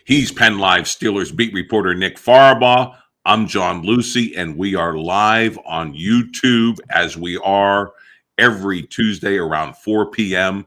He's PennLive Steelers beat reporter Nick Farabaugh. I'm John Luciew, and we are live on YouTube as we are every Tuesday around 4 p.m.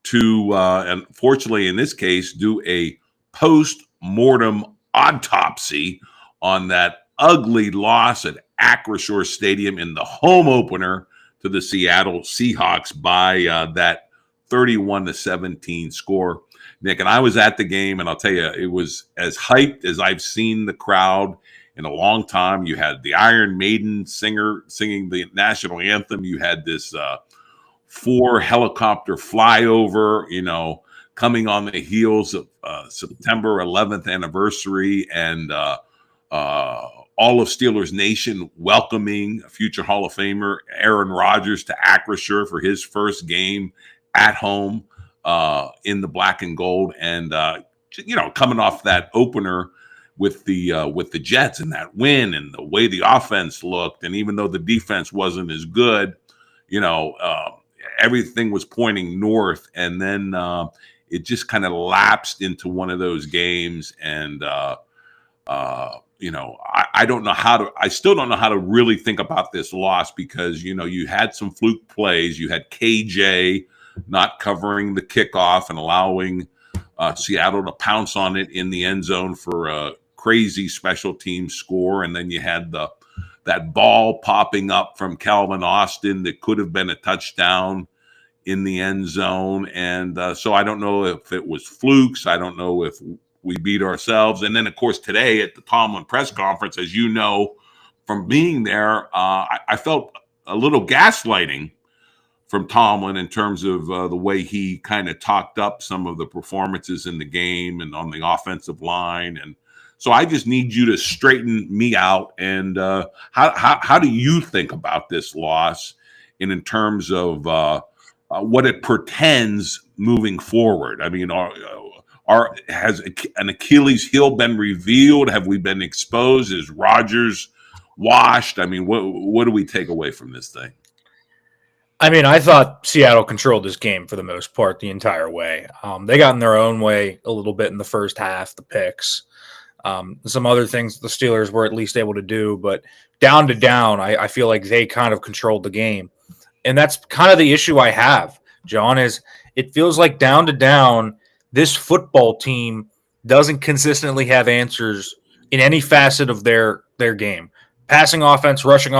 to, unfortunately in this case, do a post-mortem autopsy on that ugly loss at Acrisure Stadium in the home opener to the Seattle Seahawks by that 31-17 score. Nick, and I was at the game, and I'll tell you, it was as hyped as I've seen the crowd in a long time. You had the Iron Maiden singer singing the national anthem. You had this 4 helicopter flyover, coming on the heels of September 11th anniversary, and all of Steelers Nation welcoming future Hall of Famer Aaron Rodgers to Acrisure for his first game at home in the black and gold, and coming off that opener with the Jets and that win and the way the offense looked, and even though the defense wasn't as good, everything was pointing north, and then it just kind of lapsed into one of those games, and I don't know I still don't know how to really think about this loss, because you had some fluke plays. You had KJ not covering the kickoff and allowing Seattle to pounce on it in the end zone for a crazy special team score. And then you had that ball popping up from Calvin Austin that could have been a touchdown in the end zone. And so I don't know if it was flukes. I don't know if we beat ourselves. And then, of course, today at the Tomlin press conference, as you know from being there, I felt a little gaslighting from Tomlin in terms of the way he kind of talked up some of the performances in the game and on the offensive line. And so I just need you to straighten me out. And how do you think about this loss in terms of what it portends moving forward? I mean, has an Achilles heel been revealed? Have we been exposed? Is Rodgers washed? I mean, what do we take away from this thing? I mean, I thought Seattle controlled this game for the most part the entire way. They got in their own way a little bit in the first half, the picks. Some other things the Steelers were at least able to do, but down to down, I feel like they kind of controlled the game. And that's kind of the issue I have, John, is it feels like down to down, this football team doesn't consistently have answers in any facet of their game. Passing offense, rushing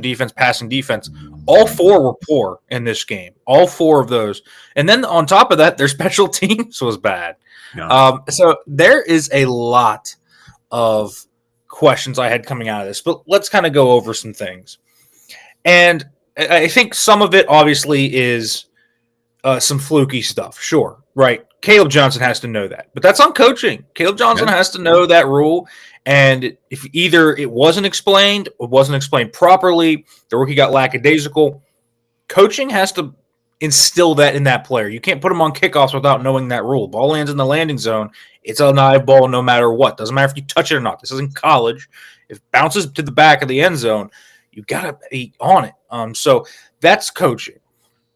defense, passing defense. All 4 were poor in this game. All 4 of those. And then on top of that, their special teams was bad. Yeah. So there is a lot of questions I had coming out of this. But let's kind of go over some things. And I think some of it obviously is some fluky stuff. Sure, right. Caleb Johnson has to know that. But that's on coaching. Caleb Johnson has to know that rule. And if either it wasn't explained or wasn't explained properly, the rookie got lackadaisical, coaching has to instill that in that player. You can't put him on kickoffs without knowing that rule. Ball lands in the landing zone. It's a live ball no matter what. Doesn't matter if you touch it or not. This isn't college. If it bounces to the back of the end zone, you got to be on it. So that's coaching.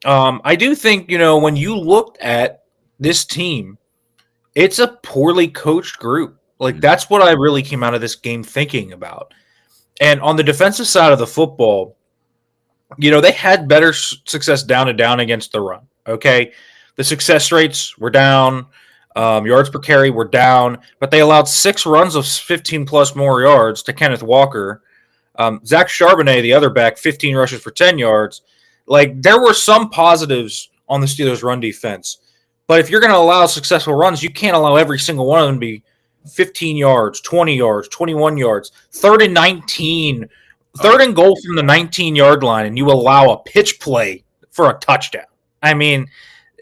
I do think, when you looked at this team, it's a poorly coached group. Like, that's what I really came out of this game thinking about. And on the defensive side of the football, they had better success down to down against the run, okay? The success rates were down. Yards per carry were down. But they allowed 6 runs of 15-plus more yards to Kenneth Walker. Zach Charbonnet, the other back, 15 rushes for 10 yards. Like, there were some positives on the Steelers' run defense. But if you're going to allow successful runs, you can't allow every single one of them to be 15 yards, 20 yards, 21 yards, 3rd and 19, 3rd and goal from the 19-yard line, and you allow a pitch play for a touchdown. I mean,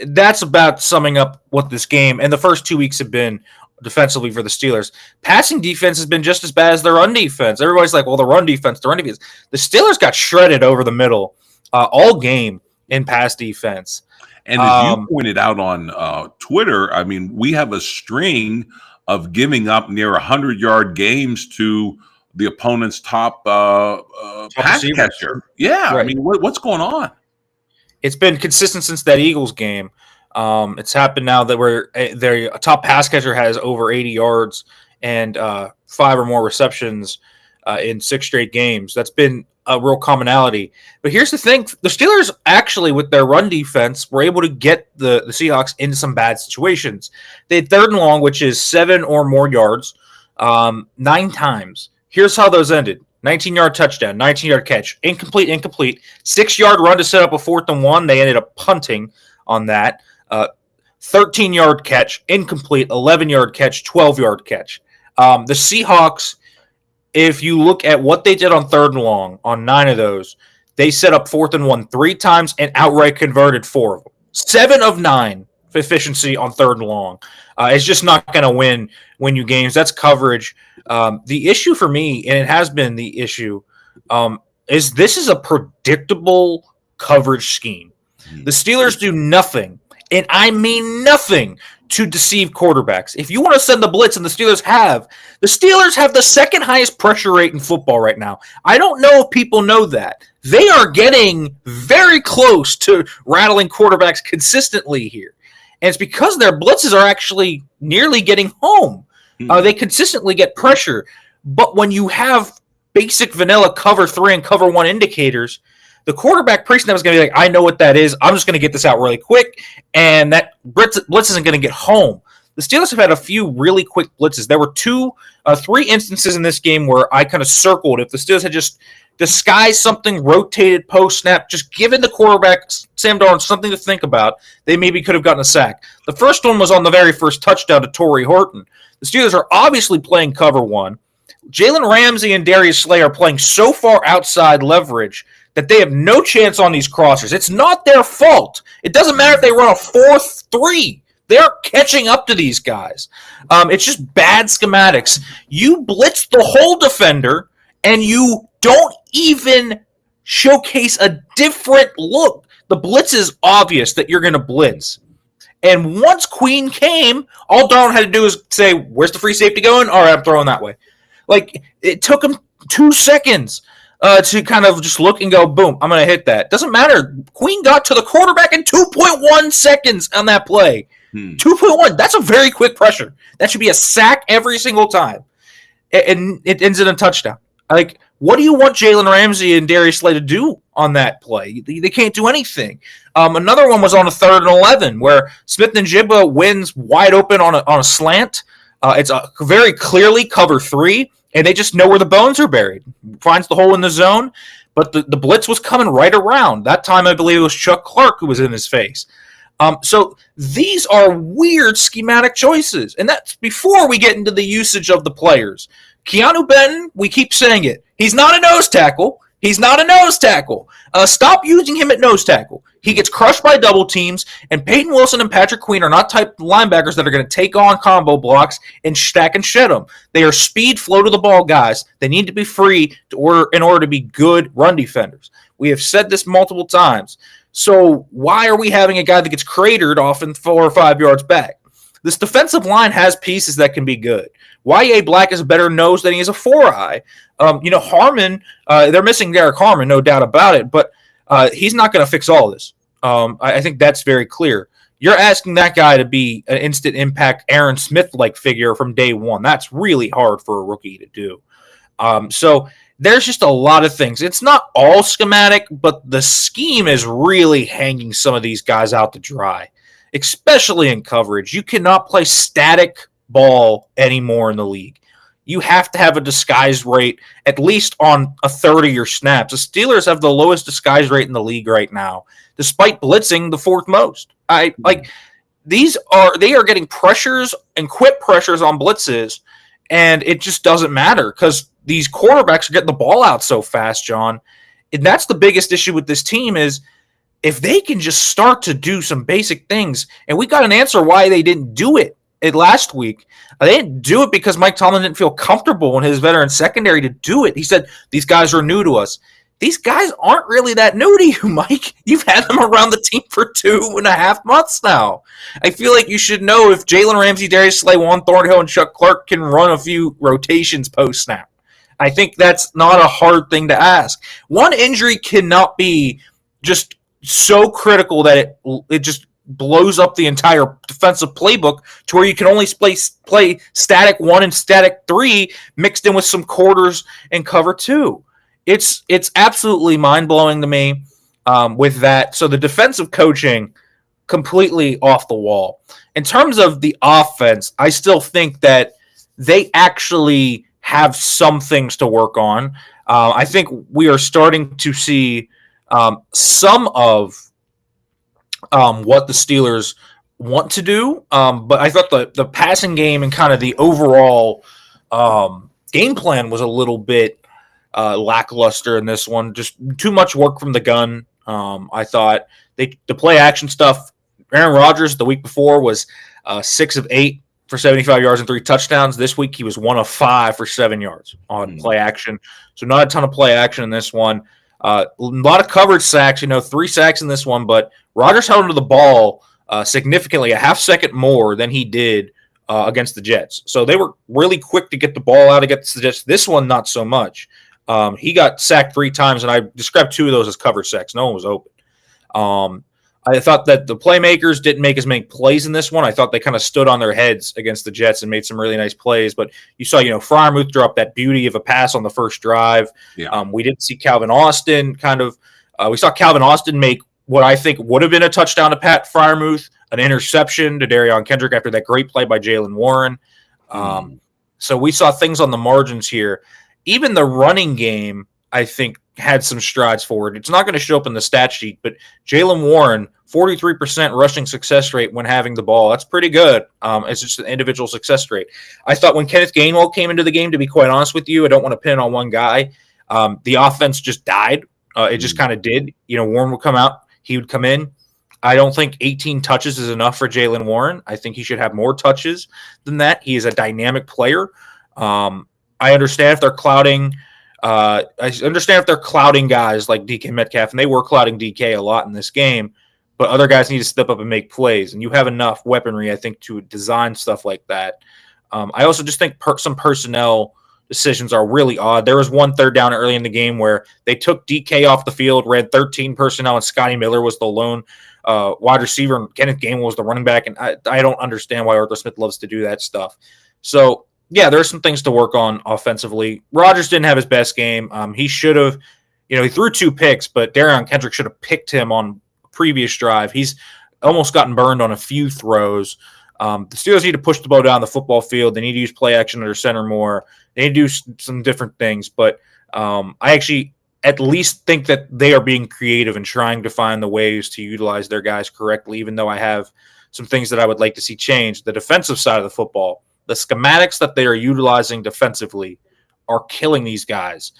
that's about summing up what this game and the first 2 weeks have been defensively for the Steelers. Passing defense has been just as bad as their run defense. Everybody's like, well, the run defense. The Steelers got shredded over the middle all game in pass defense. And as you pointed out on Twitter, I mean, we have a string of giving up near 100-yard games to the opponent's top pass catcher. Yeah, right. I mean, what's going on? It's been consistent since that Eagles game. It's happened now that their top pass catcher has over 80 yards and 5 or more receptions in 6 straight games. That's been a real commonality. But here's the thing. The Steelers actually, with their run defense, were able to get the Seahawks into some bad situations. They had 3rd and long, which is 7 or more yards, 9 times. Here's how those ended. 19-yard touchdown, 19-yard catch, incomplete, 6-yard run to set up a 4th and 1. They ended up punting on that. 13-yard catch, incomplete, 11-yard catch, 12-yard catch. The Seahawks, if you look at what they did on 3rd and long, on 9 of those, they set up 4th and 1 3 times and outright converted 4 of them. 7 of 9 efficiency on 3rd and long. It's just not going to win you games. That's coverage. The issue for me, and it has been the issue, is this is a predictable coverage scheme. The Steelers do nothing, and I mean nothing, to deceive quarterbacks. If you want to send the blitz, and the Steelers have the 2nd highest pressure rate in football right now. I don't know if people know that. They are getting very close to rattling quarterbacks consistently here. And it's because their blitzes are actually nearly getting home. They consistently get pressure. But when you have basic vanilla cover 3 and cover 1 indicators, the quarterback pre-snap is going to be like, I know what that is. I'm just going to get this out really quick, and that blitz isn't going to get home. The Steelers have had a few really quick blitzes. There were 3 instances in this game where I kind of circled. If the Steelers had just disguised something, rotated post-snap, just given the quarterback, Sam Darnold, something to think about, they maybe could have gotten a sack. The first one was on the very first touchdown to Torrey Horton. The Steelers are obviously playing cover 1. Jalen Ramsey and Darius Slay are playing so far outside leverage that they have no chance on these crossers. It's not their fault. It doesn't matter if they run a 4-3. They're catching up to these guys. It's just bad schematics. You blitz the whole defender, and you don't even showcase a different look. The blitz is obvious that you're going to blitz. And once Queen came, all Darnold had to do is say, where's the free safety going? All right, I'm throwing that way. Like, it took him 2 seconds to kind of just look and go, boom, I'm going to hit that. Doesn't matter. Queen got to the quarterback in 2.1 seconds on that play. 2.1. That's a very quick pressure. That should be a sack every single time. And it ends in a touchdown. Like, what do you want Jalen Ramsey and Darius Slay to do on that play? They can't do anything. Another one was on a 3rd and 11 where Smith-Njigba wins wide open on a slant. It's a very clearly cover 3, and they just know where the bones are buried. Finds the hole in the zone, but the blitz was coming right around. That time, I believe it was Chuck Clark who was in his face. So these are weird schematic choices, and that's before we get into the usage of the players. Keanu Benton, we keep saying it. He's not a nose tackle. Stop using him at nose tackle. He gets crushed by double teams, and Peyton Wilson and Patrick Queen are not type linebackers that are going to take on combo blocks and stack and shed them. They are speed, flow to the ball guys. They need to be free in order to be good run defenders. We have said this multiple times. So why are we having a guy that gets cratered often 4 or 5 yards back? This defensive line has pieces that can be good. Y.A. Black is a better nose than he is a 4-eye. Harmon, they're missing Derek Harmon, no doubt about it, but he's not going to fix all of this. I think that's very clear. You're asking that guy to be an instant impact Aaron Smith-like figure from day one. That's really hard for a rookie to do. So there's just a lot of things. It's not all schematic, but the scheme is really hanging some of these guys out to dry, especially in coverage. You cannot play static ball anymore in the league. You have to have a disguise rate at least on a third of your snaps. The Steelers have the lowest disguise rate in the league right now, despite blitzing the 4th most. They are getting pressures and quick pressures on blitzes, and it just doesn't matter because these quarterbacks are getting the ball out so fast, John. And that's the biggest issue with this team is if they can just start to do some basic things, and we got an answer why they didn't do it last week. They didn't do it because Mike Tomlin didn't feel comfortable in his veteran secondary to do it. He said, these guys are new to us. These guys aren't really that new to you, Mike. You've had them around the team for 2.5 months now. I feel like you should know if Jalen Ramsey, Darius Slay, Juan Thornhill, and Chuck Clark can run a few rotations post-snap. I think that's not a hard thing to ask. One injury cannot be just so critical that it just blows up the entire defensive playbook to where you can only play static 1 and static 3 mixed in with some quarters and cover 2. It's absolutely mind-blowing to me with that. So the defensive coaching completely off the wall. In terms of the offense, I still think that they actually have some things to work on. I think we are starting to see some of what the Steelers want to do. But I thought the passing game and kind of the overall game plan was a little bit lackluster in this one. Just too much work from the gun. I thought the play action stuff. Aaron Rodgers the week before was 6 of 8 for 75 yards and 3 touchdowns. This week he was 1 of 5 for 7 yards on play action. So not a ton of play action in this one. A lot of coverage sacks, 3 sacks in this one, but Rodgers held onto the ball significantly, a half second more than he did against the Jets. So they were really quick to get the ball out against the Jets. This one, not so much. He got sacked 3 times, and I described 2 of those as coverage sacks. No one was open. I thought that the playmakers didn't make as many plays in this one. I thought they kind of stood on their heads against the Jets and made some really nice plays. But you saw, Freiermuth drop that beauty of a pass on the first drive. Yeah. We didn't see Calvin Austin we saw Calvin Austin make what I think would have been a touchdown to Pat Freiermuth, an interception to Darion Kendrick after that great play by Jalen Warren. So we saw things on the margins here. Even the running game, I think, had some strides forward. It's not going to show up in the stat sheet, but Jalen Warren, 43% rushing success rate when having the ball. That's pretty good. It's just an individual success rate. I thought when Kenneth Gainwell came into the game, to be quite honest with you, I don't want to pin on one guy. The offense just died. It just kind of did. Warren would come out. He would come in. I don't think 18 touches is enough for Jalen Warren. I think he should have more touches than that. He is a dynamic player. I understand if they're clouding guys like DK Metcalf, and they were clouding DK a lot in this game, but other guys need to step up and make plays, and you have enough weaponry, I think, to design stuff like that. I also just think some personnel decisions are really odd. There was one third down early in the game where they took DK off the field, ran 13 personnel, and Scotty Miller was the lone wide receiver, and Kenneth Gainwell was the running back, and I don't understand why Arthur Smith loves to do that stuff. So, yeah, there's some things to work on offensively. Rodgers didn't have his best game. He should have, he threw 2 picks, but Darion Kendrick should have picked him on a previous drive. He's almost gotten burned on a few throws. The Steelers need to push the ball down the football field. They need to use play action under center more. They need to do some different things. But I actually at least think that they are being creative and trying to find the ways to utilize their guys correctly, even though I have some things that I would like to see change. The defensive side of the football, the schematics that they are utilizing defensively are killing these guys.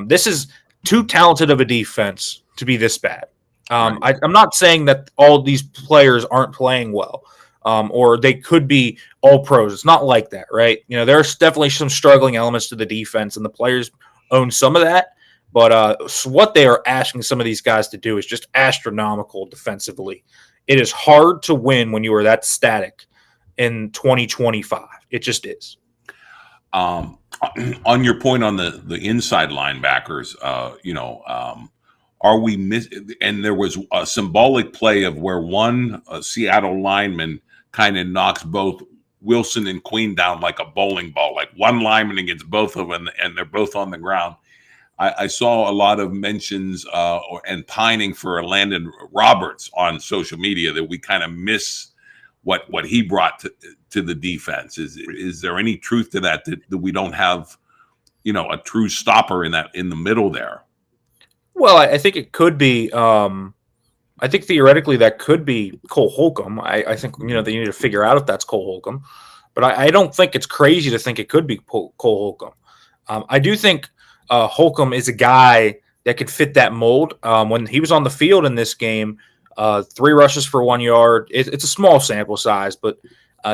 This is too talented of a defense to be this bad. I'm not saying that all these players aren't playing well, or they could be all pros. It's not like that, right? There's definitely some struggling elements to the defense, and the players own some of that. But what they are asking some of these guys to do is just astronomical defensively. It is hard to win when you are that static in 2025. It just is. On your point on the inside linebackers, are we and there was a symbolic play of where one Seattle lineman kind of knocks both Wilson and Queen down like a bowling ball, like one lineman against both of them, and they're both on the ground. I saw a lot of mentions and pining for Landon Roberts on social media that we kind of miss what he brought to the defense. Is there any truth to that we don't have, a true stopper in the middle there? Well, I think it could be. I think theoretically that could be Cole Holcomb. I think they need to figure out if that's Cole Holcomb, but I don't think it's crazy to think it could be Cole Holcomb. I do think Holcomb is a guy that could fit that mold. When he was on the field in this game, 3 rushes for 1 yard. It's a small sample size, but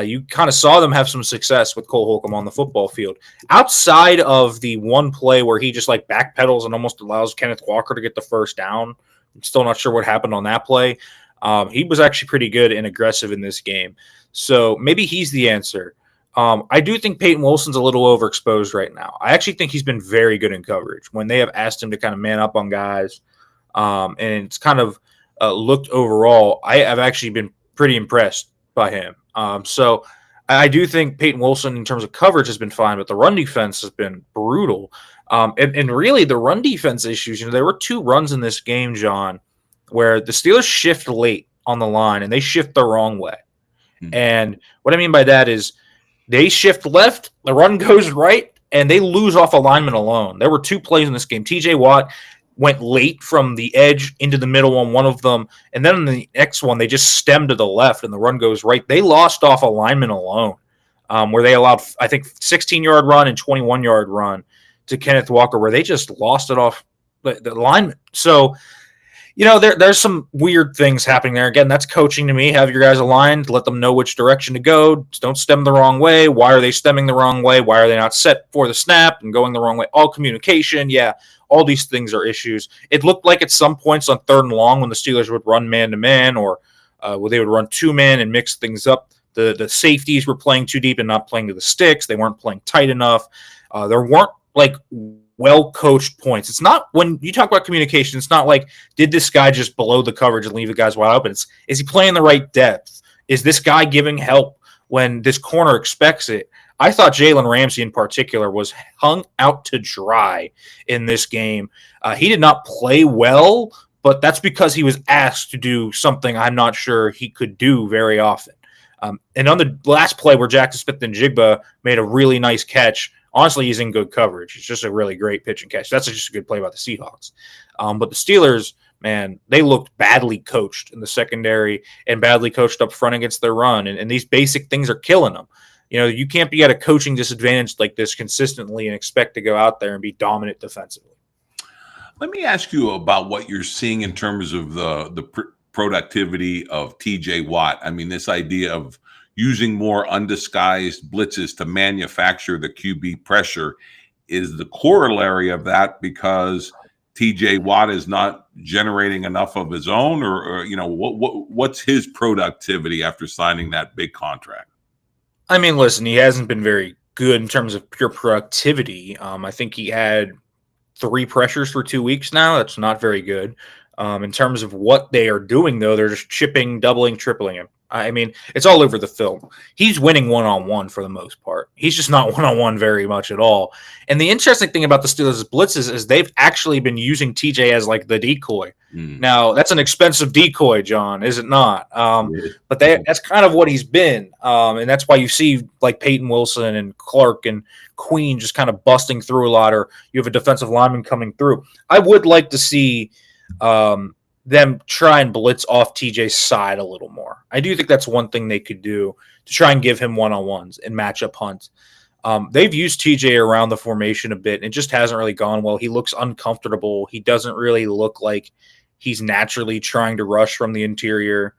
you kind of saw them have some success with Cole Holcomb on the football field. Outside of the one play where he just backpedals and almost allows Kenneth Walker to get the first down, I'm still not sure what happened on that play. He was actually pretty good and aggressive in this game. So maybe he's the answer. I do think Peyton Wilson's a little overexposed right now. I actually think he's been very good in coverage when they have asked him to kind of man up on guys. And it's kind of looked overall. I have actually been pretty impressed by him. So I do think Peyton Wilson, in terms of coverage, has been fine, but the run defense has been brutal. And really, the run defense issues, there were 2 runs in this game, John, where the Steelers shift late on the line, and they shift the wrong way. Hmm. And what I mean by that is they shift left, the run goes right, and they lose off alignment alone. There were 2 plays in this game. TJ Watt went late from the edge into the middle on one of them, and then in the next one, they just stemmed to the left, and the run goes right. They lost off alignment alone, where they allowed, I think, 16-yard run and 21-yard run to Kenneth Walker, where they just lost it off the alignment. So, there's some weird things happening there. Again, that's coaching to me. Have your guys aligned. Let them know which direction to go. Don't stem the wrong way. Why are they stemming the wrong way? Why are they not set for the snap and going the wrong way? All communication. Yeah, all these things are issues. It looked like at some points on 3rd and long when the Steelers would run man-to-man or where they would run 2-man and mix things up. The safeties were playing too deep and not playing to the sticks. They weren't playing tight enough. There weren't well-coached points. It's not, when you talk about communication, it's not like, did this guy just blow the coverage and leave the guys wide open? Is he playing the right depth? Is this guy giving help when this corner expects it? I thought Jalen Ramsey in particular was hung out to dry in this game. He did not play well, but that's because he was asked to do something I'm not sure he could do very often. And on the last play where Jackson Smith-Njigba made a really nice catch, honestly, he's in good coverage. It's just a really great pitch and catch. That's just a good play by the Seahawks. But the Steelers, man, they looked badly coached in the secondary and badly coached up front against their run. And these basic things are killing them. You can't be at a coaching disadvantage like this consistently and expect to go out there and be dominant defensively. Let me ask you about what you're seeing in terms of the productivity of TJ Watt. I mean, this idea of using more undisguised blitzes to manufacture the QB pressure is the corollary of that because TJ Watt is not generating enough of his own, or what's his productivity after signing that big contract? I mean, listen, he hasn't been very good in terms of pure productivity. I think he had 3 pressures for 2 weeks now. That's not very good. In terms of what they are doing, though, they're just chipping, doubling, tripling him. I mean, it's all over the film. He's winning one-on-one for the most part. He's just not one-on-one very much at all. And the interesting thing about the Steelers' blitzes is they've actually been using TJ as like the decoy. Now, that's an expensive decoy, John, is it not? But that's kind of what he's been. And that's why you see like Peyton Wilson and Clark and Queen just kind of busting through a lot, or you have a defensive lineman coming through. I would like to see them try and blitz off TJ's side a little more. I do think that's one thing they could do to try and give him one-on-ones and matchup hunt. They've used TJ around the formation a bit, and it just hasn't really gone well. He looks uncomfortable. He doesn't really look like he's naturally trying to rush from the interior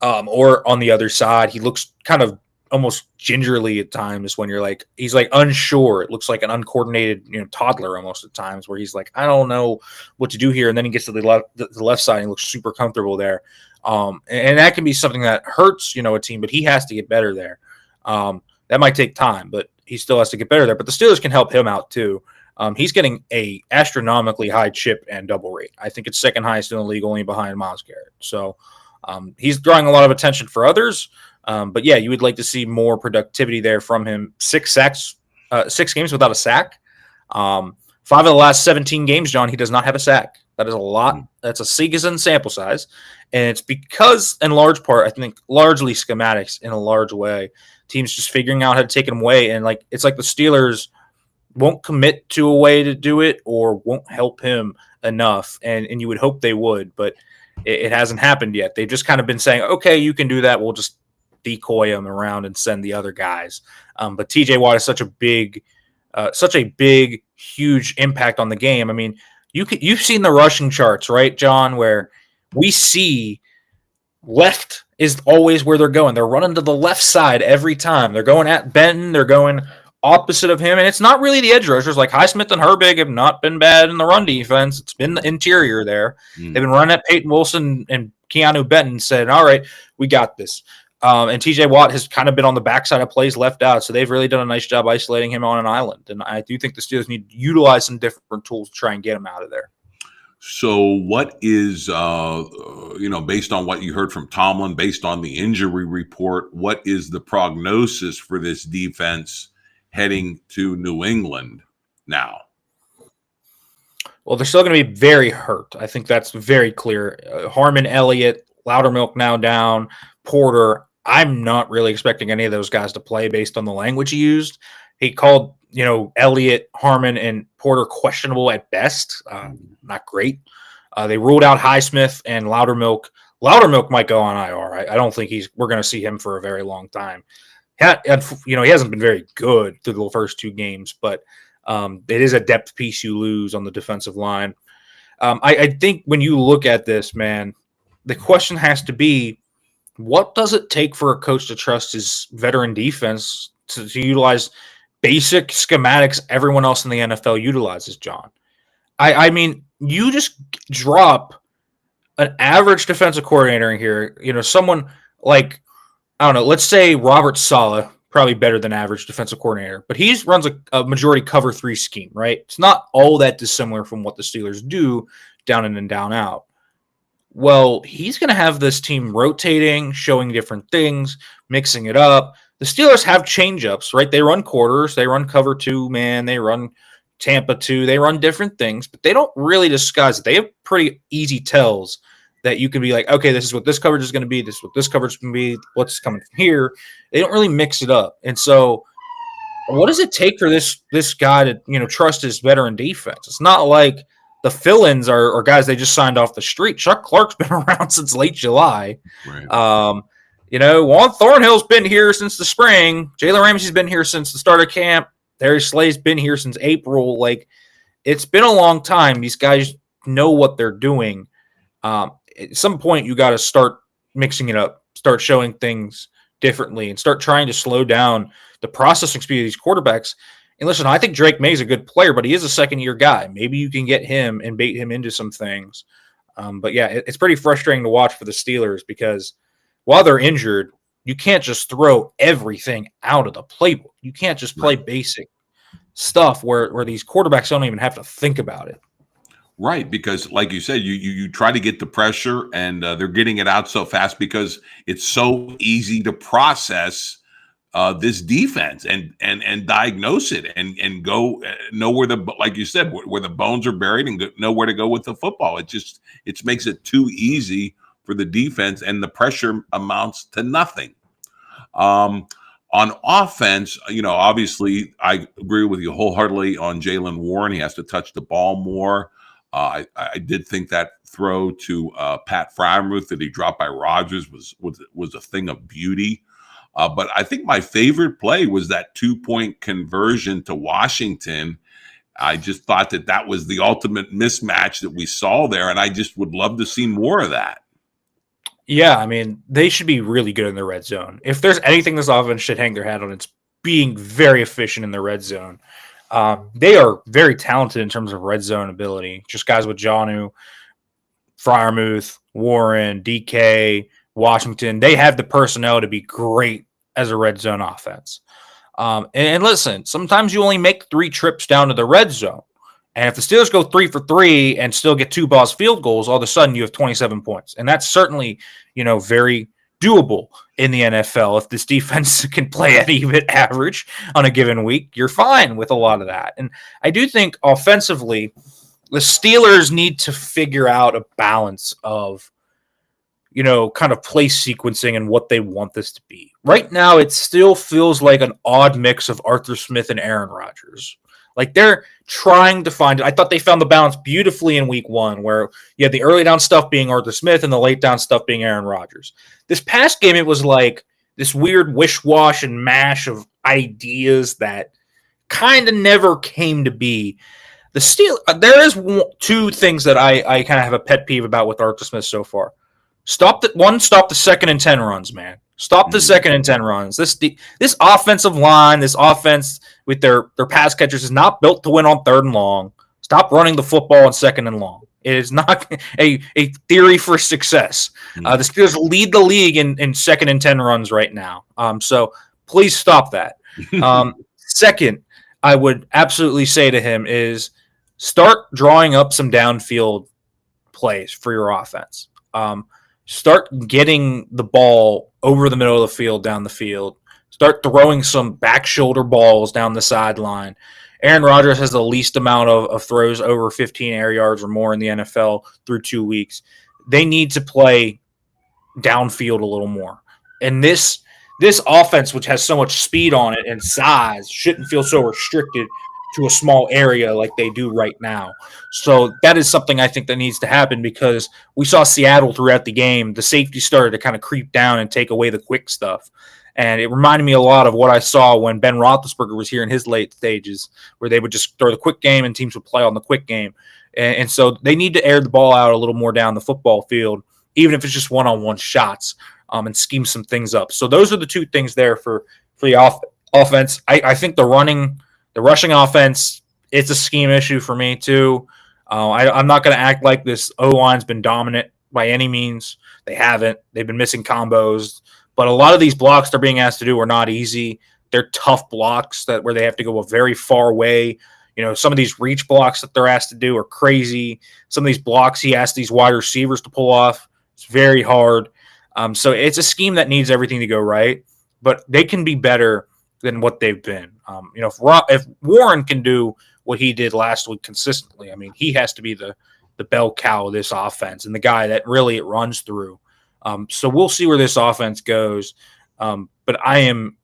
or on the other side. He looks kind of almost gingerly at times when he's like unsure. It looks like an uncoordinated, toddler almost at times where he's like, I don't know what to do here. And then he gets to the left side and he looks super comfortable there. And that can be something that hurts, a team, but he has to get better there. That might take time, but he still has to get better there. But the Steelers can help him out too. He's getting a astronomically high chip and double rate. I think it's second highest in the league, only behind Myles Garrett. So he's drawing a lot of attention for others. But yeah, you would like to see more productivity there from him. 6 sacks, 6 games without a sack. 5 of the last 17 games, John, he does not have a sack. That is a lot. That's a season sample size. And it's because, in large part, I think largely schematics in a large way, teams just figuring out how to take him away. And it's like the Steelers won't commit to a way to do it or won't help him enough. And you would hope they would, but it hasn't happened yet. They've just kind of been saying, okay, you can do that. We'll just decoy him around and send the other guys. But TJ Watt is such a big, huge impact on the game. I mean, you've seen the rushing charts, right, John, where we see left is always where they're going. They're running to the left side every time. They're going at Benton. They're going opposite of him. And it's not really the edge rushers. Like Highsmith and Herbig have not been bad in the run defense. It's been the interior there. They've been running at Peyton Wilson and Keanu Benton said, all right, we got this. And TJ Watt has kind of been on the backside of plays left out. So they've really done a nice job isolating him on an island. And I do think the Steelers need to utilize some different tools to try and get him out of there. So, what is, based on what you heard from Tomlin, based on the injury report, what is the prognosis for this defense heading to New England now? Well, they're still going to be very hurt. I think that's very clear. Harmon, Elliott, Loudermilk now down, Porter. I'm not really expecting any of those guys to play based on the language he used. He called, Elliott, Harmon, and Porter questionable at best. Not great. They ruled out Highsmith and Loudermilk. Loudermilk might go on IR. I don't think we're going to see him for a very long time. He hasn't been very good through the first two games, but it is a depth piece you lose on the defensive line. I think when you look at this, man, the question has to be, what does it take for a coach to trust his veteran defense to utilize basic schematics everyone else in the NFL utilizes, John? I mean, you just drop an average defensive coordinator in here, someone like, I don't know, let's say Robert Saleh, probably better than average defensive coordinator, but he runs a majority cover 3 scheme, right? It's not all that dissimilar from what the Steelers do down in and down out. Well, he's going to have this team rotating, showing different things, mixing it up. The Steelers have change-ups, right? They run quarters, they run cover 2, man, they run Tampa 2, they run different things, but they don't really disguise it. They have pretty easy tells that you can be like, okay, this is what this coverage is going to be, this is what this coverage is going to be, what's coming from here. They don't really mix it up. And so what does it take for this guy to, trust his veteran defense? It's not like the fill-ins are guys they just signed off the street. Chuck Clark's been around since late July. Right. Juan Thornhill's been here since the spring. Jalen Ramsey's been here since the start of camp. Darius Slay's been here since April. Like, it's been a long time. These guys know what they're doing. At some point, you got to start mixing it up, start showing things differently, and start trying to slow down the processing speed of these quarterbacks. And listen, I think Drake May's a good player, but he is a second-year guy. Maybe you can get him and bait him into some things. But yeah, it's pretty frustrating to watch for the Steelers because while they're injured, you can't just throw everything out of the playbook. You can't just play basic stuff where these quarterbacks don't even have to think about it. Right, because like you said, you try to get the pressure, and they're getting it out so fast because it's so easy to process this defense and diagnose it and go know where like you said, where the bones are buried and know where to go with the football. It makes it too easy for the defense, and the pressure amounts to nothing. On offense, obviously I agree with you wholeheartedly on Jaylen Warren. He has to touch the ball more. I did think that throw to Pat Freiermuth that he dropped by Rodgers was a thing of beauty. But I think my favorite play was that 2-point conversion to Washington. I just thought that was the ultimate mismatch that we saw there, and I just would love to see more of that. Yeah, I mean, they should be really good in the red zone. If there's anything this offense should hang their hat on, it's being very efficient in the red zone. They are very talented in terms of red zone ability. Just guys with Jonnu, Freiermuth, Warren, DK, Washington. They have the personnel to be great as a red zone offense. And listen, sometimes you only make 3 trips down to the red zone. And if the Steelers go 3 for 3 and still get 2 Boss field goals, all of a sudden you have 27 points. And that's certainly, very doable in the NFL. If this defense can play at even average on a given week, you're fine with a lot of that. And I do think offensively, the Steelers need to figure out a balance of, kind of play sequencing and what they want this to be. Right now, it still feels like an odd mix of Arthur Smith and Aaron Rodgers. Like, they're trying to find it. I thought they found the balance beautifully in week 1, where you had the early down stuff being Arthur Smith and the late down stuff being Aaron Rodgers. This past game, it was like this weird wish-wash and mash of ideas that kind of never came to be. There is 2 things that I kind of have a pet peeve about with Arthur Smith so far. Stop the 2nd and 10 runs, man. Stop the 2nd and 10 runs. This offensive line, this offense with their pass catchers is not built to win on 3rd and long. Stop running the football on 2nd and long. It is not a theory for success. The Steelers lead the league in 2nd and 10 runs right now. So please stop that. Second, I would absolutely say to him is start drawing up some downfield plays for your offense. Start getting the ball over the middle of the field, down the field. Start throwing some back shoulder balls down the sideline. Aaron Rodgers has the least amount of throws over 15 air yards or more in the NFL through 2 weeks. They need to play downfield a little more. And this offense, which has so much speed on it and size, shouldn't feel so restricted to a small area like they do right now. So that is something I think that needs to happen, because we saw Seattle throughout the game. The safety started to kind of creep down and take away the quick stuff. And it reminded me a lot of what I saw when Ben Roethlisberger was here in his late stages, where they would just throw the quick game and teams would play on the quick game. And so they need to air the ball out a little more down the football field, even if it's just one-on-one shots, and scheme some things up. So those are the two things there for the offense. I think the rushing offense, it's a scheme issue for me too. I'm not going to act like this O-line's been dominant by any means. They haven't. They've been missing combos. But a lot of these blocks they're being asked to do are not easy. They're tough blocks where they have to go a very far way. Some of these reach blocks that they're asked to do are crazy. Some of these blocks he asked these wide receivers to pull off, it's very hard. So it's a scheme that needs everything to go right. But they can be better than what they've been. If Warren can do what he did last week consistently, I mean, he has to be the bell cow of this offense and the guy that really it runs through. So we'll see where this offense goes. But I am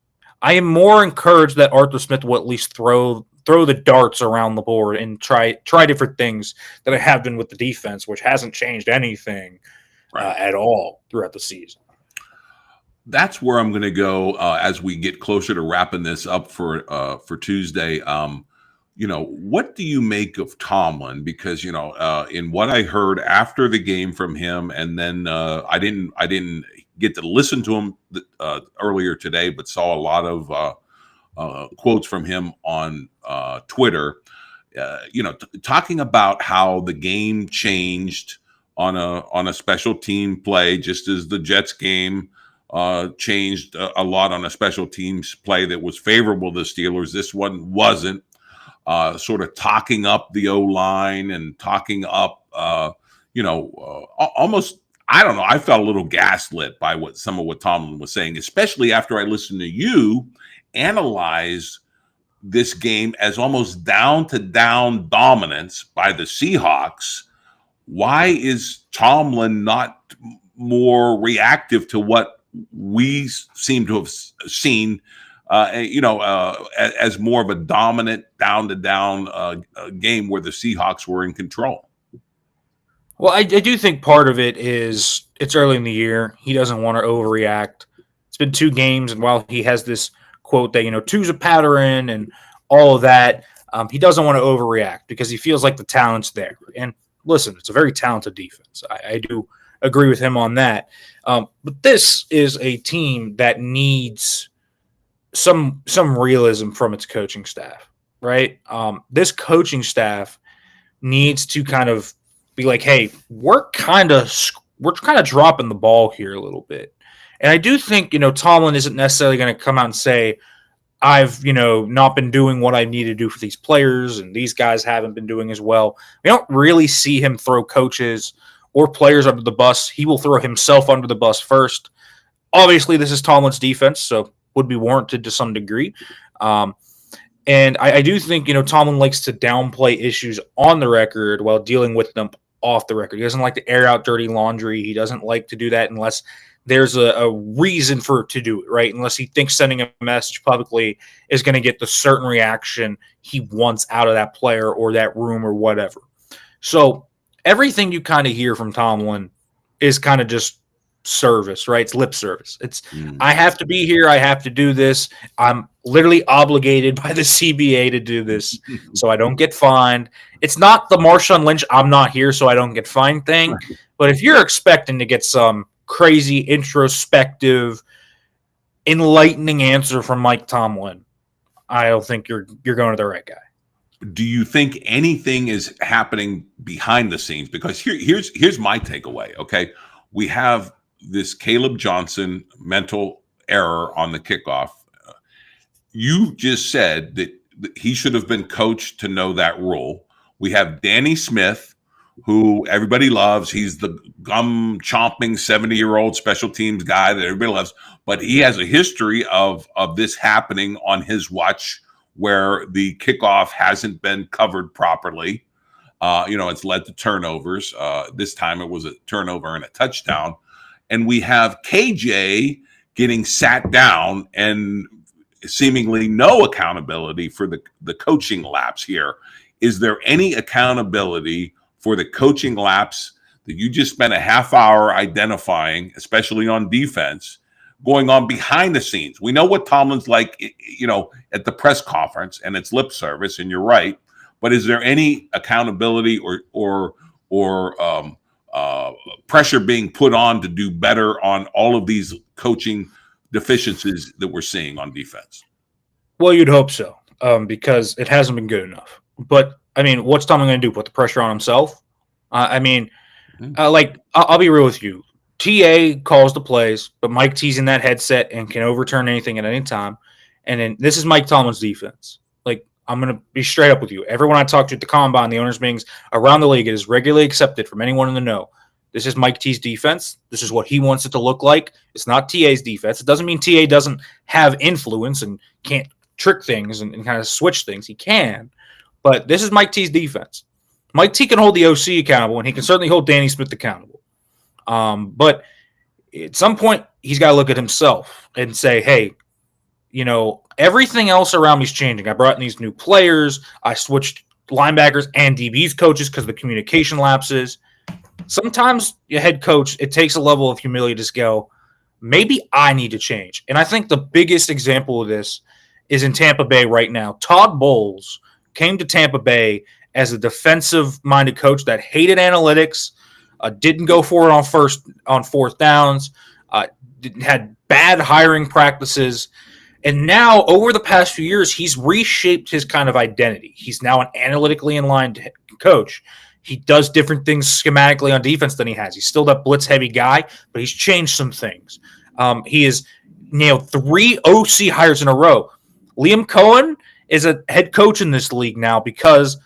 more encouraged that Arthur Smith will at least throw the darts around the board and try different things that I have been with the defense, which hasn't changed anything at all throughout the season. That's where I'm going to go as we get closer to wrapping this up for Tuesday. What do you make of Tomlin? Because in what I heard after the game from him, and then I didn't get to listen to him earlier today, but saw a lot of quotes from him on Twitter. Talking about how the game changed on a special team play, just as the Jets game changed a lot on a special teams play that was favorable to the Steelers. This one wasn't. Sort of talking up the O-line and talking up, almost, I don't know, I felt a little gaslit by some of what Tomlin was saying, especially after I listened to you analyze this game as almost down-to-down dominance by the Seahawks. Why is Tomlin not more reactive to what we seem to have seen, as more of a dominant down-to-down game where the Seahawks were in control? Well, I do think part of it is it's early in the year. He doesn't want to overreact. It's been 2 games, and while he has this quote that, two's a pattern and all of that, he doesn't want to overreact because he feels like the talent's there. And listen, it's a very talented defense. I do agree with him on that. But this is a team that needs some realism from its coaching staff, right? This coaching staff needs to kind of be like, hey, we're kind of dropping the ball here a little bit. And I do think, Tomlin isn't necessarily going to come out and say, I've, not been doing what I need to do for these players, and these guys haven't been doing as well. We don't really see him throw coaches or players under the bus. He will throw himself under the bus first. Obviously, this is Tomlin's defense, so would be warranted to some degree. And I do think, Tomlin likes to downplay issues on the record while dealing with them off the record. He doesn't like to air out dirty laundry. He doesn't like to do that unless there's a reason for it to do it, right? Unless he thinks sending a message publicly is going to get the certain reaction he wants out of that player or that room or whatever. So everything you kind of hear from Tomlin is kind of just service, right? It's lip service. It's I have to be here. I have to do this. I'm literally obligated by the CBA to do this so I don't get fined. It's not the Marshawn Lynch, I'm not here so I don't get fined thing. But if you're expecting to get some crazy, introspective, enlightening answer from Mike Tomlin, I don't think you're going to the right guy. Do you think anything is happening behind the scenes? Because here's my takeaway, okay? We have this Caleb Johnson mental error on the kickoff. You just said that he should have been coached to know that rule. We have Danny Smith, who everybody loves. He's the gum chomping 70-year-old special teams guy that everybody loves, but he has a history of this happening on his watch where the kickoff hasn't been covered properly. It's led to turnovers. This time it was a turnover and a touchdown. And we have KJ getting sat down and seemingly no accountability for the coaching lapse here. Is there any accountability for the coaching lapse that you just spent a half hour identifying, especially on defense, going on behind the scenes? We know what Tomlin's like, at the press conference, and it's lip service, and you're right. But is there any accountability or pressure being put on to do better on all of these coaching deficiencies that we're seeing on defense? Well, you'd hope so, because it hasn't been good enough. But I mean, what's Tomlin going to do? Put the pressure on himself? I'll be real with you. TA calls the plays, but Mike T's in that headset and can overturn anything at any time. And then this is Mike Tomlin's defense. Like, I'm going to be straight up with you. Everyone I talk to at the combine, the owners' meetings around the league, it is regularly accepted from anyone in the know. This is Mike T's defense. This is what he wants it to look like. It's not TA's defense. It doesn't mean TA doesn't have influence and can't trick things and kind of switch things. He can. But this is Mike T's defense. Mike T can hold the OC accountable, and he can certainly hold Danny Smith accountable. But at some point, he's got to look at himself and say, hey, everything else around me is changing. I brought in these new players. I switched linebackers and DBs coaches because of the communication lapses. Sometimes your head coach, it takes a level of humility to just go, maybe I need to change. And I think the biggest example of this is in Tampa Bay right now. Todd Bowles came to Tampa Bay as a defensive-minded coach that hated analytics, didn't go for it on fourth downs, had bad hiring practices. And now, over the past few years, he's reshaped his kind of identity. He's now an analytically aligned coach. He does different things schematically on defense than he has. He's still that blitz-heavy guy, but he's changed some things. He has nailed 3 OC hires in a row. Liam Cohen is a head coach in this league now because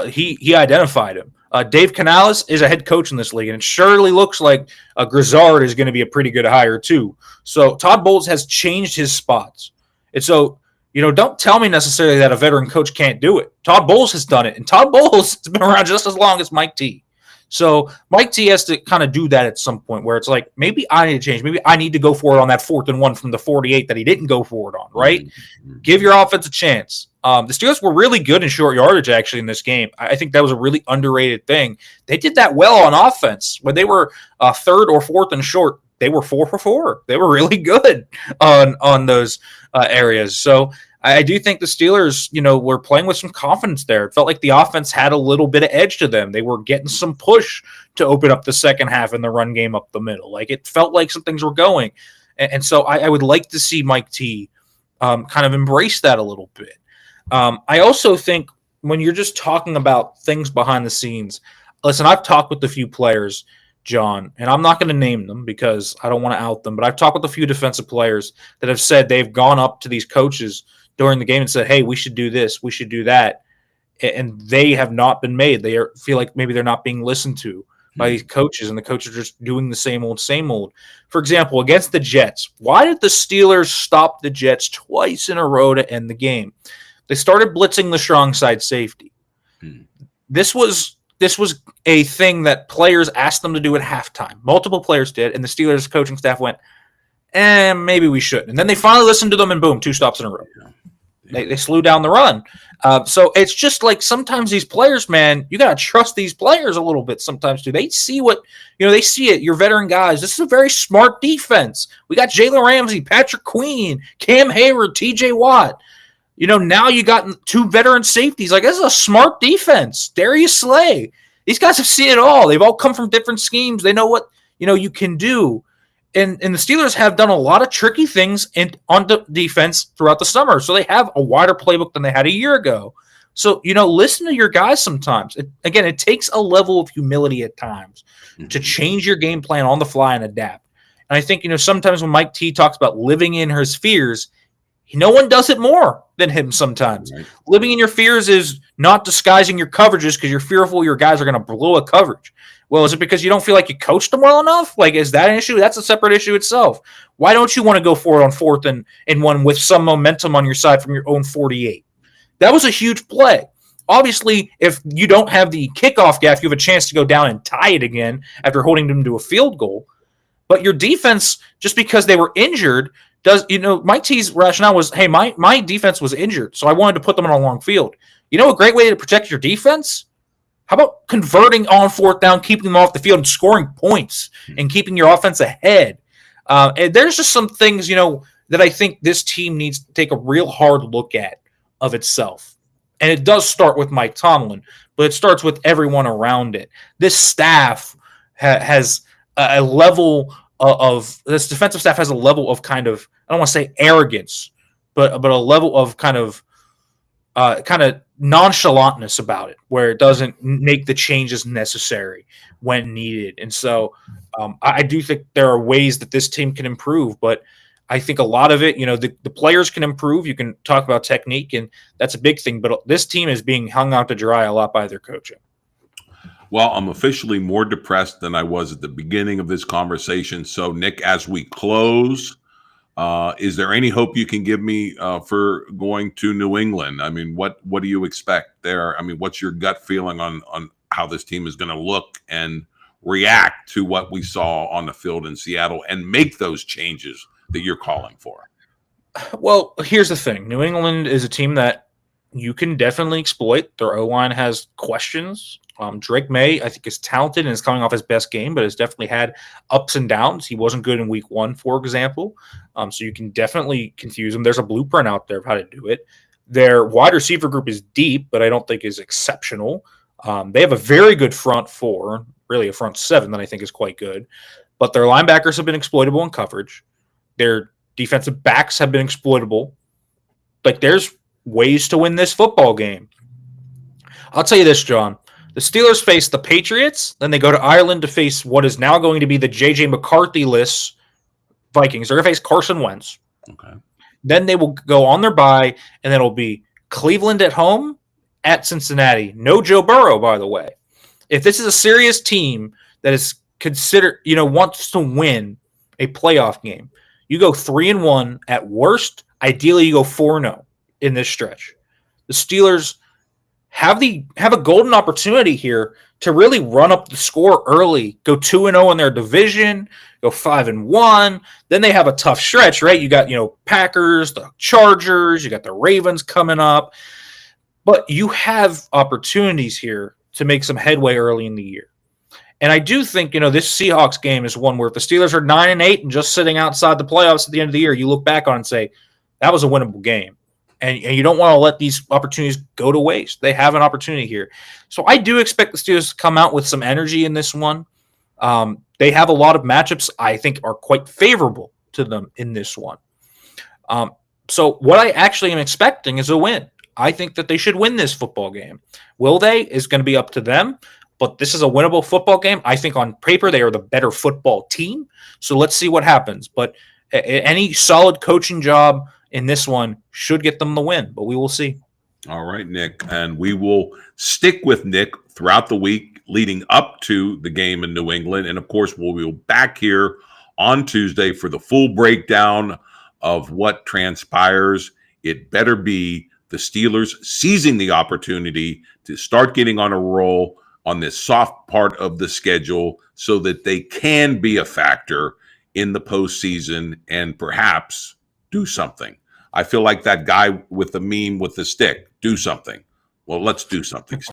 he identified him. Dave Canales is a head coach in this league, and it surely looks like Grizzard is going to be a pretty good hire too. So Todd Bowles has changed his spots. And so, don't tell me necessarily that a veteran coach can't do it. Todd Bowles has done it, and Todd Bowles has been around just as long as Mike T. So Mike T has to kind of do that at some point where it's like, maybe I need to change. Maybe I need to go for it on that 4th and 1 from the 48 that he didn't go for it on, right? Mm-hmm. Give your offense a chance. The Steelers were really good in short yardage, actually, in this game. I think that was a really underrated thing. They did that well on offense. When they were 3rd or 4th and short, they were 4 for 4. They were really good on those areas. So I do think the Steelers, were playing with some confidence there. It felt like the offense had a little bit of edge to them. They were getting some push to open up the second half in the run game up the middle. Like, it felt like some things were going. And so I would like to see Mike T kind of embrace that a little bit. I also think when you're just talking about things behind the scenes, listen, I've talked with a few players, John, and I'm not going to name them because I don't want to out them, but I've talked with a few defensive players that have said they've gone up to these coaches during the game and said, hey, we should do this, we should do that. And they have not been made. They feel like maybe they're not being listened to by these coaches, and the coaches are just doing the same old, same old. For example, against the Jets, why did the Steelers stop the Jets twice in a row to end the game? They started blitzing the strong side safety. This was a thing that players asked them to do at halftime. Multiple players did, and the Steelers coaching staff went, maybe we shouldn't. And then they finally listened to them, and boom, 2 stops in a row. They slew down the run. So it's just like sometimes these players, man, you got to trust these players a little bit sometimes too. They see what, they see it. Your veteran guys, this is a very smart defense. We got Jalen Ramsey, Patrick Queen, Cam Hayward, TJ Watt. Now you got 2 veteran safeties. Like, this is a smart defense. Darius Slay. These guys have seen it all. They've all come from different schemes. They know what, you can do. And the Steelers have done a lot of tricky things on the defense throughout the summer. So they have a wider playbook than they had a year ago. So, listen to your guys sometimes. It takes a level of humility at times to change your game plan on the fly and adapt. And I think, sometimes when Mike T talks about living in his fears, No one does it more than him sometimes. Right. Living in your fears is not disguising your coverages because you're fearful your guys are going to blow a coverage. Well, is it because you don't feel like you coached them well enough? Like, is that an issue? That's a separate issue itself. Why don't you want to go for it on 4th and 1 with some momentum on your side from your own 48? That was a huge play. Obviously, if you don't have the kickoff gap, you have a chance to go down and tie it again after holding them to a field goal. But your defense, just because they were injured, Mike T's rationale was, hey, my defense was injured, so I wanted to put them on a long field. You know a great way to protect your defense? How about converting on 4th down, keeping them off the field and scoring points and keeping your offense ahead? And there's just some things, that I think this team needs to take a real hard look at of itself. And it does start with Mike Tomlin, but it starts with everyone around it. This staff has a level this defensive staff has a level of kind of, I don't want to say arrogance, but a level of kind of nonchalantness about it, where it doesn't make the changes necessary when needed. And so I do think there are ways that this team can improve, but I think a lot of it, the players can improve. You can talk about technique, and that's a big thing, but this team is being hung out to dry a lot by their coaching. Well, I'm officially more depressed than I was at the beginning of this conversation. So, Nick, as we close, is there any hope you can give me for going to New England? I mean, what do you expect there? I mean, what's your gut feeling on how this team is going to look and react to what we saw on the field in Seattle and make those changes that you're calling for? Well, here's the thing. New England is a team that you can definitely exploit. Their O-line has questions. Drake May, I think, is talented and is coming off his best game, but has definitely had ups and downs. He wasn't good in week 1, for example. So you can definitely confuse him. There's a blueprint out there of how to do it. Their wide receiver group is deep, but I don't think is exceptional. They have a very good front 4, really a front 7 that I think is quite good. But their linebackers have been exploitable in coverage. Their defensive backs have been exploitable. Like, there's ways to win this football game. I'll tell you this, John. The Steelers face the Patriots, then they go to Ireland to face what is now going to be the J.J. McCarthy-less Vikings. They're going to face Carson Wentz. Okay. Then they will go on their bye, and then it'll be Cleveland at home, at Cincinnati. No Joe Burrow, by the way. If this is a serious team that is considered, wants to win a playoff game, you go 3-1 at worst. Ideally, you go 4-0 in this stretch. The Steelers have a golden opportunity here to really run up the score early, go 2-0 in their division, go 5-1. Then they have a tough stretch, right? You got, Packers, the Chargers, you got the Ravens coming up. But you have opportunities here to make some headway early in the year. And I do think, this Seahawks game is one where if the Steelers are 9-8 and just sitting outside the playoffs at the end of the year, you look back on it and say, that was a winnable game. And you don't want to let these opportunities go to waste. They have an opportunity here. So I do expect the Steelers to come out with some energy in this one. They have a lot of matchups I think are quite favorable to them in this one. So what I actually am expecting is a win. I think that they should win this football game. Will they? Is going to be up to them. But this is a winnable football game. I think on paper they are the better football team. So let's see what happens. But any solid coaching job in this one should get them the win, but we will see. All right, Nick. And we will stick with Nick throughout the week leading up to the game in New England. And, of course, we'll be back here on Tuesday for the full breakdown of what transpires. It better be the Steelers seizing the opportunity to start getting on a roll on this soft part of the schedule so that they can be a factor in the postseason and perhaps do something. I feel like that guy with the meme with the stick. Do something. Well, let's do something.